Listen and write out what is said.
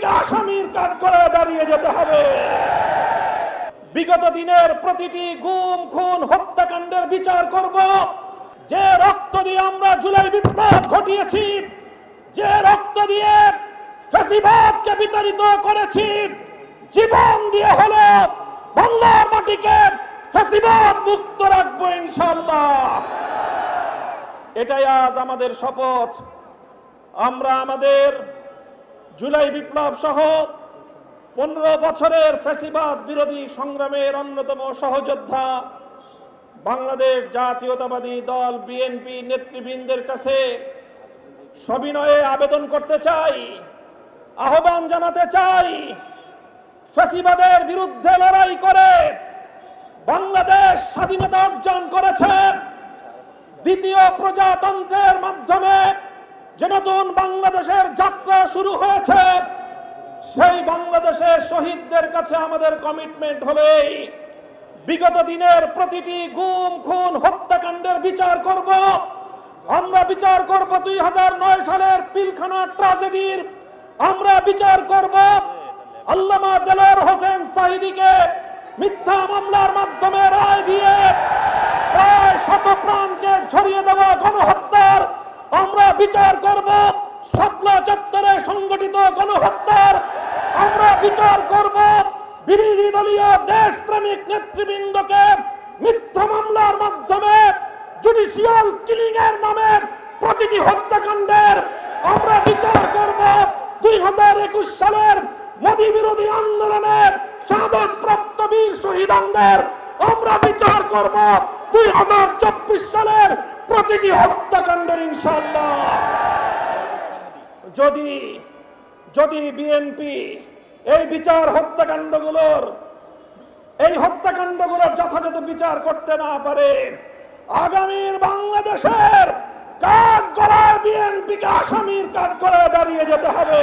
বিএনপিকে আসামির কাঠগড়ায় দাঁড়িয়ে যেতে হবে। বিগত দিনের প্রতিটি গুম খুন হত্যাকাণ্ডের বিচার করব। যে রক্ত দিয়ে আমরা জুলাই বিপ্লব ঘটিয়েছি, যে রক্ত দিয়ে ফ্যাসিবাদকে বিতাড়িত করেছি, জীবন দিয়ে হলো বাংলার মাটিকে ফ্যাসিবাদ মুক্ত রাখবো ইনশাআল্লাহ। এটাই আজ আমাদের শপথ। আমরা আমাদের জুলাই বিপ্লব সহ 15 বছরের ফ্যাসিবাদ বিরোধী সংগ্রামের অন্যতম সহযোদ্ধা বাংলাদেশ জাতীয়তাবাদী দল বিএনপি নেতৃবৃন্দের কাছে সবিনয়ে আবেদন করতে চাই, আহ্বান জানাতে চাই, ফ্যাসিবাদের বিরুদ্ধে লড়াই করে বাংলাদেশ স্বাধীনতা অর্জন করেছে। দ্বিতীয় প্রজাতন্ত্রের মাধ্যমে যে নতুন বাংলাদেশের যাত্রা শুরু হয়েছে, সেই বাংলাদেশের শহীদদের কাছে আমাদের কমিটমেন্ট হলো বিগত দিনের প্রতিটি গুম খুন হত্যাকাণ্ডের বিচার করব। আমরা বিচার করব 2009 সালের পিলখানা ট্র্যাজেডির, আমরা বিচার করব আল্লামা দেলোয়ার হোসেন সাঈদীকে মিথ্যা মামলার মাধ্যমে রায় দিয়ে প্রায় শত প্রাণকে ঝরিয়ে দেওয়া গণহত্যার, আমরা বিচার করব শাপলা চত্বরে সংগঠিত গণহত্যার, আমরা বিচার করব বিরোধী দলীয় দেশপ্রেমিক নেতৃবৃন্দকে মিথ্যা মামলার মাধ্যমে জুডিশিয়াল কিলিং এর নামে প্রতিটি হত্যাকাণ্ডের, আমরা বিচার করব 2021 সালের মোদী বিরোধী আন্দোলনের শাহাদাত প্রাপ্ত বীর শহীদদের, আমরা বিচার করব 2024 সালের প্রতিটি হত্যাকাণ্ডের ইনশাআল্লাহ। যদি বিএনপি এই হত্যাকাণ্ডগুলোর যথাযথ বিচার করতে না পারে, আগামীর বাংলাদেশের কাঠগড়ায় বিএনপিকে আসামির কাঠগড়ায় দাঁড়িয়ে যেতে হবে।